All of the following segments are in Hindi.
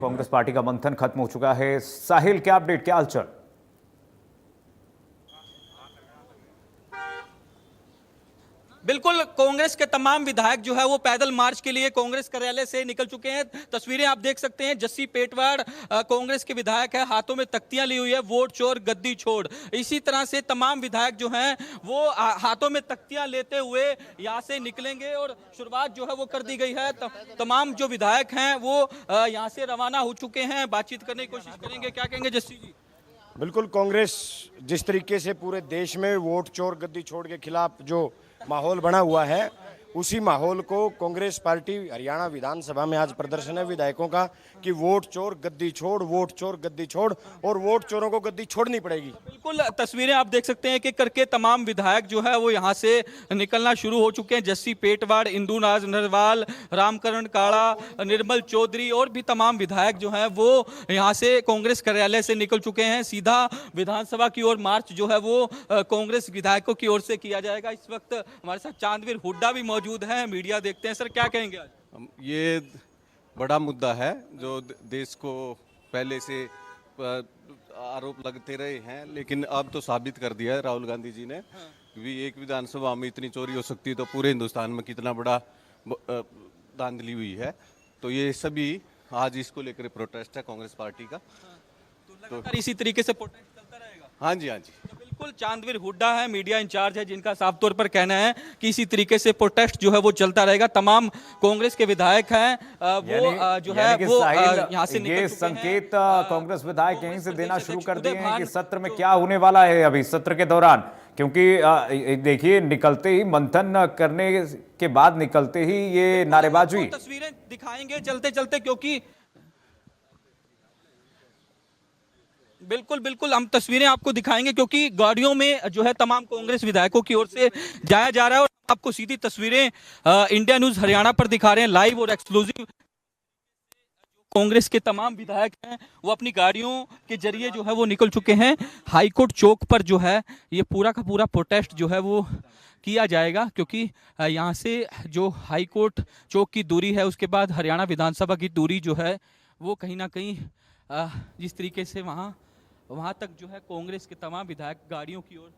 कांग्रेस पार्टी का मंथन खत्म हो चुका है। साहिल, क्या अपडेट, क्या हालचाल? बिल्कुल, कांग्रेस के तमाम विधायक जो है वो पैदल मार्च के लिए कांग्रेस कार्यालय से निकल चुके हैं। तस्वीरें आप देख सकते हैं। जस्सी पेटवाड़ कांग्रेस के विधायक है, हाथों में तख्तियां ली हुई है, वोट चोर गद्दी छोड़। इसी तरह से तमाम विधायक जो हैं वो हाथों में तख्तियां लेते हुए यहाँ से निकलेंगे और शुरुआत जो है वो कर दी गई है। तमाम जो विधायक हैं वो यहाँ से रवाना हो चुके हैं। बातचीत करने की कोशिश करेंगे। क्या कहेंगे जस्सी जी? बिल्कुल, कांग्रेस जिस तरीके से पूरे देश में वोट चोर गद्दी छोड़ के खिलाफ जो माहौल बना हुआ है, उसी माहौल को कांग्रेस पार्टी हरियाणा विधानसभा में आज प्रदर्शन है विधायकों का कि वोट चोर गद्दी छोड़, वोट चोर गद्दी छोड़, और वोट चोरों को गद्दी छोड़नी पड़ेगी। बिल्कुल, तस्वीरें आप देख सकते हैं कि करके तमाम विधायक जो है वो यहाँ से निकलना शुरू हो चुके हैं। जस्सी पेटवाड़, इंदु नाज नरवाल, रामकरण काड़ा, निर्मल चौधरी और भी तमाम विधायक जो हैं वो यहाँ से कांग्रेस कार्यालय से निकल चुके हैं। सीधा विधानसभा की ओर मार्च जो है वो कांग्रेस विधायकों की ओर से किया जाएगा। इस वक्त हमारे साथ चांदवीर हुड्डा भी मौजूद है, मीडिया देखते हैं। सर, क्या कहेंगे आज? ये बड़ा मुद्दा है जो देश को पहले से आरोप लगते रहे हैं, लेकिन अब तो साबित कर दिया है राहुल गांधी जी ने कि एक विधानसभा में इतनी चोरी हो सकती है तो पूरे हिंदुस्तान में कितना बड़ा धांधली हुई है। तो ये सभी आज इसको लेकर प्रोटेस्ट है कांग्रेस पार्टी का। तो लगातार इसी तरीके से प्रोटेस्ट चलता रहेगा? हाँ जी, हाँ जी। तो बिल्कुल, चांदवीर हुड्डा है, मीडिया इंचार्ज है, जिनका साफ तौर पर कहना है कि इसी तरीके से प्रोटेस्ट जो है वो चलता रहेगा। तमाम कांग्रेस के विधायक हैं वो जो है वो यहाँ से निकल ये चुके संकेत हैं। कांग्रेस विधायक यहीं से देना शुरू कर दिए हैं कि भान- सत्र में क्या होने वाला है अभी सत्र के दौरान, क्योंकि देखिए निकलते ही मंथन करने के बाद निकलते ही ये नारेबाजी हुई। तस्वीरें दिखाएंगे चलते चलते, क्योंकि बिल्कुल बिल्कुल हम तस्वीरें आपको दिखाएंगे क्योंकि गाड़ियों में जो है तमाम कांग्रेस विधायकों की ओर से जाया जा रहा है। और आपको सीधी तस्वीरें इंडिया न्यूज हरियाणा पर दिखा रहे हैं, लाइव और एक्सक्लूसिव। कांग्रेस के तमाम विधायक हैं वो अपनी गाड़ियों के जरिए जो है वो निकल चुके हैं। हाईकोर्ट चौक पर जो है ये पूरा का पूरा प्रोटेस्ट जो है वो किया जाएगा, क्योंकि यहाँ से जो हाईकोर्ट चौक की दूरी है उसके बाद हरियाणा विधानसभा की दूरी जो है वो कहीं ना कहीं जिस तरीके से वहाँ तक जो है कांग्रेस के तमाम विधायक गाड़ियों की ओर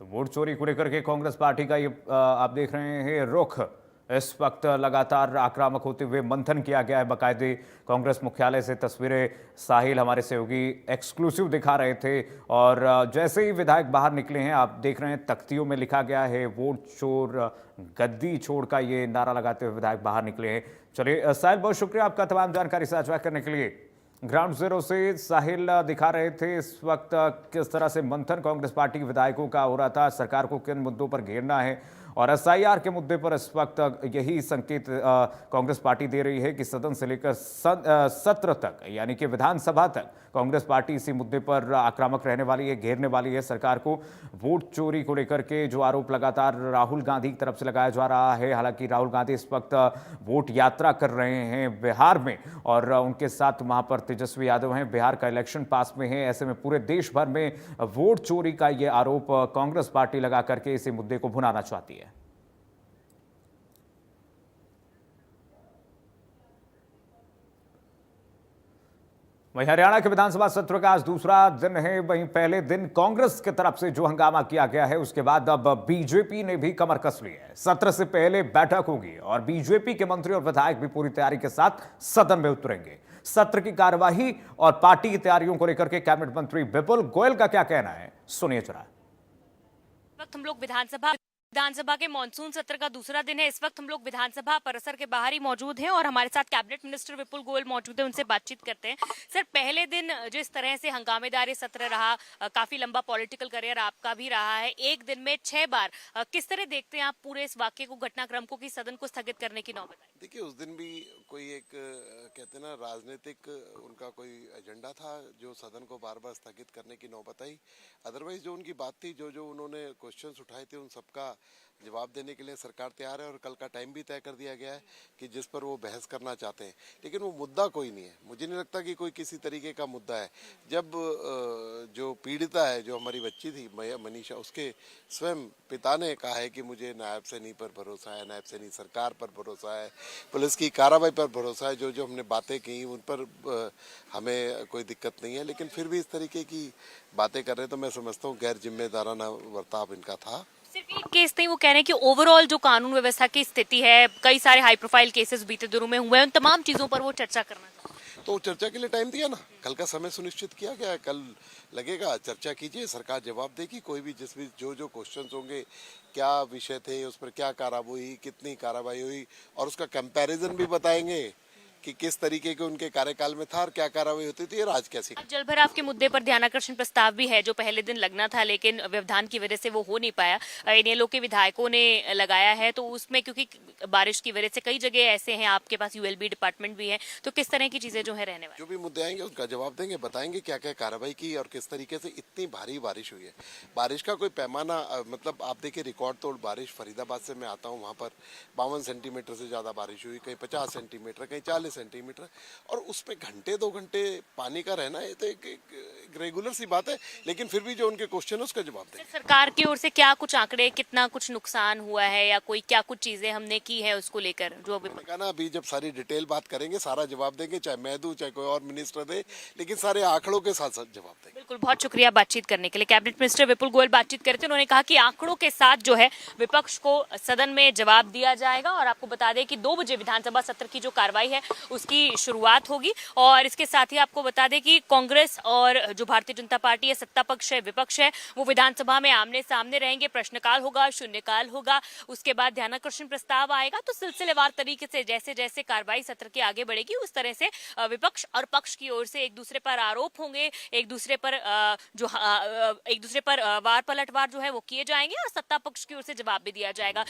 तो वोट चोरी को लेकर के कांग्रेस पार्टी का ये आप देख रहे हैं रुख इस वक्त लगातार आक्रामक होते हुए मंथन किया गया है। बाकायदे कांग्रेस मुख्यालय से तस्वीरें साहिल हमारे सहयोगी एक्सक्लूसिव दिखा रहे थे और जैसे ही विधायक बाहर निकले हैं आप देख रहे हैं तख्तियों में लिखा गया है वोट चोर गद्दी छोड़ का ये नारा लगाते हुए विधायक बाहर निकले हैं। चलिए साहिल, बहुत शुक्रिया आपका तमाम जानकारी साझा करने के लिए। ग्राउंड जीरो से साहिल दिखा रहे थे इस वक्त किस तरह से मंथन कांग्रेस पार्टी के विधायकों का हो रहा था, सरकार को किन मुद्दों पर घेरना है, और एसआईआर के मुद्दे पर इस वक्त यही संकेत कांग्रेस पार्टी दे रही है कि सदन से लेकर सत्र तक यानी कि विधानसभा तक कांग्रेस पार्टी इसी मुद्दे पर आक्रामक रहने वाली है, घेरने वाली है सरकार को। वोट चोरी को लेकर के जो आरोप लगातार राहुल गांधी की तरफ से लगाया जा रहा है, हालांकि राहुल गांधी इस वक्त वोट यात्रा कर रहे हैं बिहार में और उनके साथ वहां पर तेजस्वी यादव हैं। बिहार का इलेक्शन पास में है, ऐसे में पूरे देश भर में वोट चोरी का ये आरोप कांग्रेस पार्टी लगा करके इसी मुद्दे को भुनाना चाहती है। वहीं हरियाणा के विधानसभा सत्र का आज दूसरा दिन है। वहीं पहले दिन कांग्रेस की तरफ से जो हंगामा किया गया है उसके बाद अब बीजेपी ने भी कमर कस ली है। सत्र से पहले बैठक होगी और बीजेपी के मंत्री और विधायक भी पूरी तैयारी के साथ सदन में उतरेंगे। सत्र की कार्यवाही और पार्टी की तैयारियों को लेकर के कैबिनेट मंत्री विपुल गोयल का क्या कहना है, सुनिए जरा। वक्त हम लोग विधानसभा के मॉनसून सत्र का दूसरा दिन है। इस वक्त हम लोग विधानसभा परिसर के बाहर ही मौजूद हैं और हमारे साथ कैबिनेट मिनिस्टर विपुल गोयल मौजूद हैं, उनसे बातचीत करते हैं। सर, पहले दिन जिस तरह से हंगामेदार ये सत्र रहा, काफी लंबा पॉलिटिकल करियर आपका भी रहा है, एक दिन में 6 बार, किस तरह देखते हैं आप पूरे इस वाक्य को, घटनाक्रम को, कि सदन को स्थगित करने की नौबत आई? देखिए, उस दिन भी कोई एक कहते हैं ना राजनीतिक उनका कोई एजेंडा था जो सदन को बार बार स्थगित करने की नौबत आई। अदरवाइज जो उनकी बात थी, जो उन्होंने क्वेश्चंस उठाए थे, उन सबका जवाब देने के लिए सरकार तैयार है और कल का टाइम भी तय कर दिया गया है कि जिस पर वो बहस करना चाहते हैं। लेकिन वो मुद्दा कोई नहीं है, मुझे नहीं लगता कि कोई किसी तरीके का मुद्दा है। जब जो पीड़िता है, जो हमारी बच्ची थी मनीषा, उसके स्वयं पिता ने कहा है कि मुझे नायब सैनी पर भरोसा है, नायब सैनी सरकार पर भरोसा है, पुलिस की कार्रवाई पर भरोसा है, जो जो हमने बातें की उन पर हमें कोई दिक्कत नहीं है। लेकिन फिर भी इस तरीके की बातें कर रहे हैं तो मैं समझता हूँ गैर जिम्मेदाराना बर्ताव इनका था। सिर्फ एक केस नहीं, वो कह रहे हैं कि ओवरऑल जो कानून व्यवस्था की स्थिति है, कई सारे हाई प्रोफाइल केसेस बीते दिनों में हुए हैं, उन तमाम चीजों पर वो चर्चा करना चाहते हैं। तो चर्चा के लिए टाइम दिया ना, कल का समय सुनिश्चित किया गया है, कल लगेगा, चर्चा कीजिए, सरकार जवाब देगी। कोई भी जिस भी जो क्वेश्चंस होंगे, क्या विषय थे, उस पर क्या कार्रवाई हुई, कितनी कार्रवाई हुई, और उसका कंपैरिजन भी बताएंगे कि किस तरीके के उनके कार्यकाल में था और क्या कार्रवाई होती थी और आज कैसी। अब जल भराव के मुद्दे पर ध्यानाकर्षण प्रस्ताव भी है, जो पहले दिन लगना था लेकिन व्यवधान की वजह से वो हो नहीं पाया। इनेलो के विधायकों ने लगाया है, तो उसमें क्योंकि बारिश की वजह से कई जगह ऐसे हैं, आपके पास यूएलबी डिपार्टमेंट भी है, तो किस तरह की चीजें जो है रहने वाली। जो भी मुद्दे आएंगे उसका जवाब देंगे, बताएंगे क्या क्या कार्रवाई की और किस तरीके से इतनी भारी बारिश हुई है। बारिश का कोई पैमाना, मतलब आप देखिए रिकॉर्ड तोड़ बारिश फरीदाबाद से मैं आता हूँ, वहाँ पर 52 सेंटीमीटर से ज़्यादा बारिश हुई, कहीं 50 सेंटीमीटर, कहीं 40 सेंटीमीटर, और उसमें घंटे 2 घंटे पानी का रहना, ये तो एक रेगुलर सी बात है। लेकिन फिर भी जो उनके क्वेश्चन है उसका जवाब दें। सरकार की ओर से क्या कुछ आंकड़े, कितना कुछ नुकसान हुआ है, या कोई क्या कुछ चीजें हमने की है उसको लेकर, जो अभी मैंने कहा ना, अभी जब सारी डिटेल बात करेंगे सारा जवाब देंगे, चाहे मैं दूं चाहे कोई और मिनिस्टर दे, लेकिन सारे आंकड़ों के साथ साथ जवाब देंगे। बिल्कुल, बहुत शुक्रिया बातचीत करने के लिए। कैबिनेट मिनिस्टर विपुल गोयल बातचीत करते, उन्होंने कहा कि आंकड़ों के साथ जो है विपक्ष को सदन में जवाब दिया जाएगा। और आपको बता दें कि 2 बजे विधानसभा सत्र की जो कार्रवाई है उसकी शुरुआत होगी। और इसके साथ ही आपको बता दें कि कांग्रेस और जो भारतीय जनता पार्टी है, सत्ता पक्ष है, विपक्ष है, वो विधानसभा में आमने सामने रहेंगे। प्रश्नकाल होगा, शून्यकाल होगा, उसके बाद ध्यानाकर्षण प्रस्ताव आएगा। तो सिलसिलेवार तरीके से जैसे जैसे कार्रवाई सत्र के आगे बढ़ेगी, उस तरह से विपक्ष और पक्ष की ओर से एक दूसरे पर आरोप होंगे, एक दूसरे पर वार पलटवार जो है वो किए जाएंगे, और सत्ता पक्ष की ओर से जवाब भी दिया जाएगा।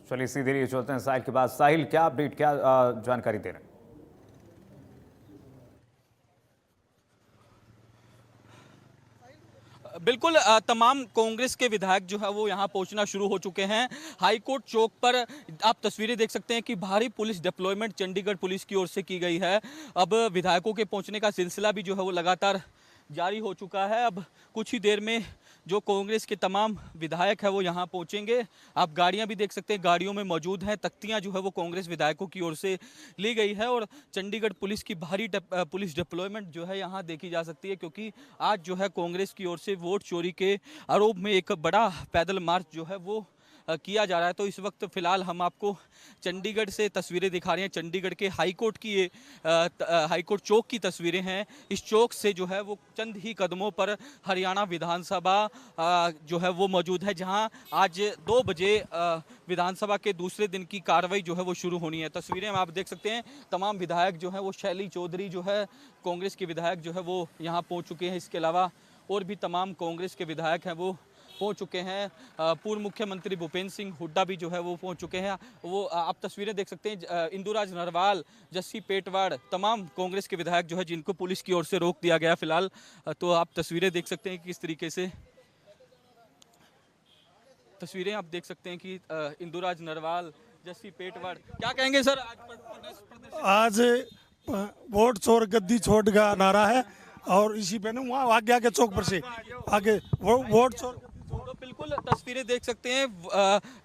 चलिए सीधे लिए चलते हैं साहिल के बाद। साहिल, क्या अपडेट, क्या जानकारी दे रहे हैं? बिल्कुल, तमाम कांग्रेस के विधायक जो है वो यहाँ पहुँचना शुरू हो चुके हैं। हाईकोर्ट चौक पर आप तस्वीरें देख सकते हैं कि भारी पुलिस डिप्लॉयमेंट चंडीगढ़ पुलिस की ओर से की गई है। अब विधायकों के पहुँचने का सिलसिला भी जो है वो लगातार जारी हो चुका है। अब कुछ ही देर में जो कांग्रेस के तमाम विधायक है वो यहाँ पहुँचेंगे। आप गाड़ियाँ भी देख सकते हैं, गाड़ियों में मौजूद हैं। तख्तियाँ जो है वो कांग्रेस विधायकों की ओर से ली गई है, और चंडीगढ़ पुलिस की भारी पुलिस डिप्लॉयमेंट जो है यहाँ देखी जा सकती है, क्योंकि आज जो है कांग्रेस की ओर से वोट चोरी के आरोप में एक बड़ा पैदल मार्च जो है वो किया जा रहा है। तो इस वक्त फ़िलहाल हम आपको चंडीगढ़ से तस्वीरें दिखा रहे हैं। चंडीगढ़ के हाईकोर्ट की ये हाईकोर्ट चौक की तस्वीरें हैं। इस चौक से जो है वो चंद ही कदमों पर हरियाणा विधानसभा जो है वो मौजूद है, जहां आज 2 बजे विधानसभा के दूसरे दिन की कार्रवाई जो है वो शुरू होनी है। तस्वीरें आप देख सकते हैं, तमाम विधायक जो है वो शैली चौधरी जो है कांग्रेस के विधायक जो है वो यहाँ पहुँच चुके हैं। इसके अलावा और भी तमाम कांग्रेस के विधायक हैं वो पहुंच चुके हैं। पूर्व मुख्यमंत्री भूपेंद्र सिंह हुड्डा भी जो है वो पहुंच चुके हैं। वो आप तस्वीरें देख सकते हैं, इंदुराज नरवाल, जस्सी पेटवाड़, तमाम कांग्रेस के विधायक जो है जिनको पुलिस की ओर से रोक दिया गया फिलहाल। तो आप तस्वीरें देख सकते हैं किस तरीके से तस्वीरें आप देख सकते हैं कि इंदुराज नरवाल, जस्सी पेटवाड़, क्या कहेंगे सर? आज वोट चोर गद्दी छोड़ का नारा है, और इसी पे ना वहाँ आगे के चौक पर से आगे वोट चोर। तो बिल्कुल तस्वीरें देख सकते हैं,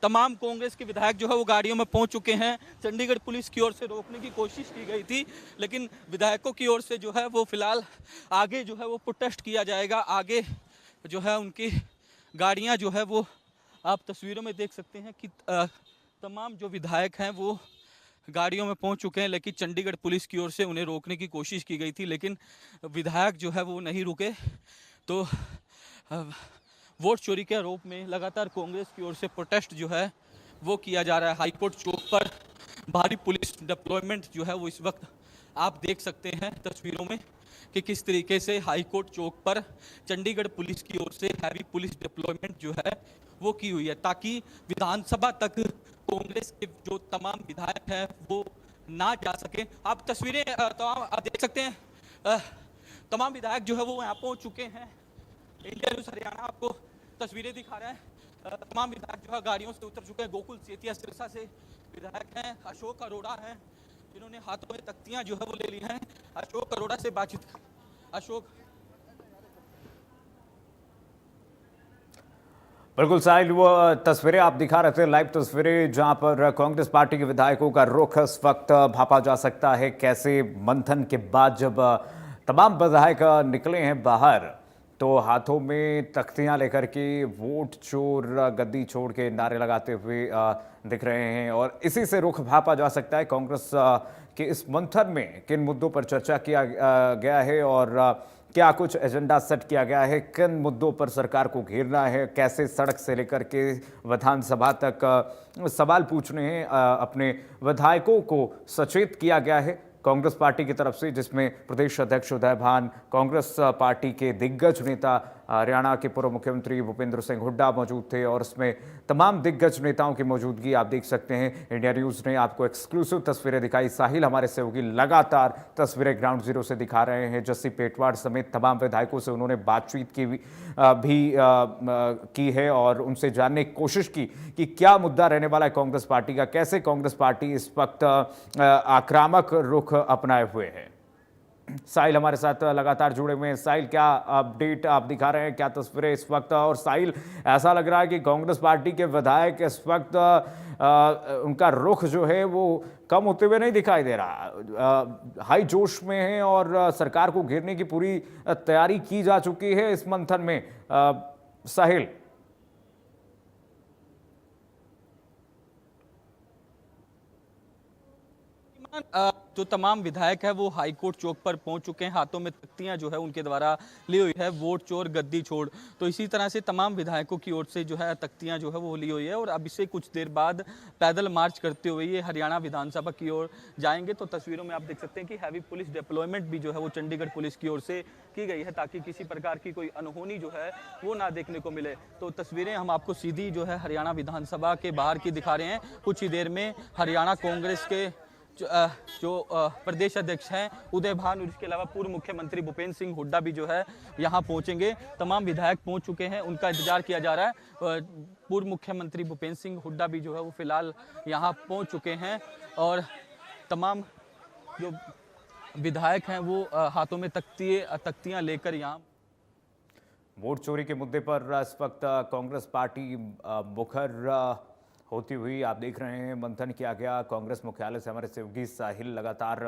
तमाम कांग्रेस के विधायक जो है वो गाड़ियों में पहुंच चुके हैं। चंडीगढ़ पुलिस की ओर से रोकने की कोशिश की गई थी, लेकिन विधायकों की ओर से जो है वो फिलहाल आगे जो है वो प्रोटेस्ट किया जाएगा। आगे जो है उनकी गाड़ियां जो है वो आप तस्वीरों में देख सकते हैं कि तमाम जो विधायक हैं वो गाड़ियों में पहुंच चुके हैं, लेकिन चंडीगढ़ पुलिस की ओर से उन्हें रोकने की कोशिश की गई थी, लेकिन विधायक जो है वो नहीं रुके। तो वोट चोरी के आरोप में लगातार कांग्रेस की ओर से प्रोटेस्ट जो है वो किया जा रहा है। हाईकोर्ट चौक पर भारी पुलिस डिप्लॉयमेंट जो है वो इस वक्त आप देख सकते हैं तस्वीरों में कि किस तरीके से हाईकोर्ट चौक पर चंडीगढ़ पुलिस की ओर से हैवी पुलिस डिप्लॉयमेंट जो है वो की हुई है, ताकि विधानसभा तक कांग्रेस के जो तमाम विधायक हैं वो ना जा सके। आप तस्वीरें तमाम आप देख सकते हैं, तमाम विधायक जो है वो यहाँ पहुँच चुके हैं। इंडिया न्यूज़ हरियाणा आपको तस्वीरें दिखा रहे हैं, तमाम विधायक जो है गाड़ियों से उतर चुके हैं। गोकुल सेतिया सिरसा से विधायक हैं, अशोक अरोड़ा हैं, जिन्होंने हाथों में तख्तियां जो है वो ले ली हैं। अशोक अरोड़ा से बातचीत। अशोक, बिल्कुल साहिल, वो तस्वीरें आप दिखा रहे थे, लाइव तस्वीरें जहां पर कांग्रेस पार्टी के विधायकों का रुख इस वक्त भापा जा सकता है। कैसे मंथन के बाद जब तमाम विधायक निकले हैं बाहर तो हाथों में तख्तियां लेकर के वोट चोर गद्दी छोड़ के नारे लगाते हुए दिख रहे हैं और इसी से रुख भापा जा सकता है कांग्रेस के इस मंथन में किन मुद्दों पर चर्चा किया गया है और क्या कुछ एजेंडा सेट किया गया है, किन मुद्दों पर सरकार को घेरना है, कैसे सड़क से लेकर के विधानसभा तक सवाल पूछने हैं, अपने विधायकों को सचेत किया गया है कांग्रेस पार्टी की तरफ से, जिसमें प्रदेश अध्यक्ष उदय भान, कांग्रेस पार्टी के दिग्गज नेता हरियाणा के पूर्व मुख्यमंत्री भूपेंद्र सिंह हुड्डा मौजूद थे और इसमें तमाम दिग्गज नेताओं की मौजूदगी आप देख सकते हैं। इंडिया न्यूज़ ने आपको एक्सक्लूसिव तस्वीरें दिखाई। साहिल हमारे सहयोगी लगातार तस्वीरें ग्राउंड जीरो से दिखा रहे हैं। जस्सी पेटवाड़ समेत तमाम विधायकों से उन्होंने बातचीत की है और उनसे जानने की कोशिश की कि क्या मुद्दा रहने वाला है कांग्रेस पार्टी का, कैसे कांग्रेस पार्टी इस वक्त आक्रामक रुख अपनाए हुए है। साहिल हमारे साथ लगातार जुड़े हुए हैं। साहिल, क्या अपडेट आप दिखा रहे हैं, क्या तस्वीरें इस वक्त? और साहिल, ऐसा लग रहा है कि कांग्रेस पार्टी के विधायक इस वक्त उनका रुख जो है वो कम होते हुए नहीं दिखाई दे रहा, हाई जोश में है और सरकार को घेरने की पूरी तैयारी की जा चुकी है इस मंथन में। साहिल, जो तमाम विधायक है वो हाई कोर्ट चौक पर पहुंच चुके हैं। हाथों में तख्तियां जो है उनके द्वारा ली हुई है, वोट चोर गद्दी छोड़। तो इसी तरह से तमाम विधायकों की ओर से जो है तख्तियां जो है वो ली हुई है और अब इससे कुछ देर बाद पैदल मार्च करते हुए ये हरियाणा विधानसभा की ओर जाएंगे। तो तस्वीरों में आप देख सकते हैं कि हैवी पुलिस डिप्लॉयमेंट भी जो है वो चंडीगढ़ पुलिस की ओर से की गई है ताकि किसी प्रकार की कोई अनहोनी जो है वो ना देखने को मिले। तो तस्वीरें हम आपको सीधी जो है हरियाणा विधानसभा के बाहर की दिखा रहे हैं। कुछ ही देर में हरियाणा कांग्रेस के जो प्रदेश अध्यक्ष हैं उदय भान और इसके अलावा पूर्व मुख्यमंत्री भूपेंद्र सिंह हुड्डा भी जो है यहां पहुंचेंगे। तमाम विधायक पहुंच चुके हैं, उनका इंतजार किया जा रहा है। पूर्व मुख्यमंत्री भूपेंद्र सिंह हुड्डा भी जो है वो फिलहाल यहां पहुंच चुके हैं और तमाम जो विधायक हैं वो हाथों में तख्तियां लेकर यहाँ वोट चोरी के मुद्दे पर इस वक्त कांग्रेस पार्टी मुखर होती हुई आप देख रहे हैं। मंथन किया गया कांग्रेस मुख्यालय से। हमारे सहयोगी साहिल लगातार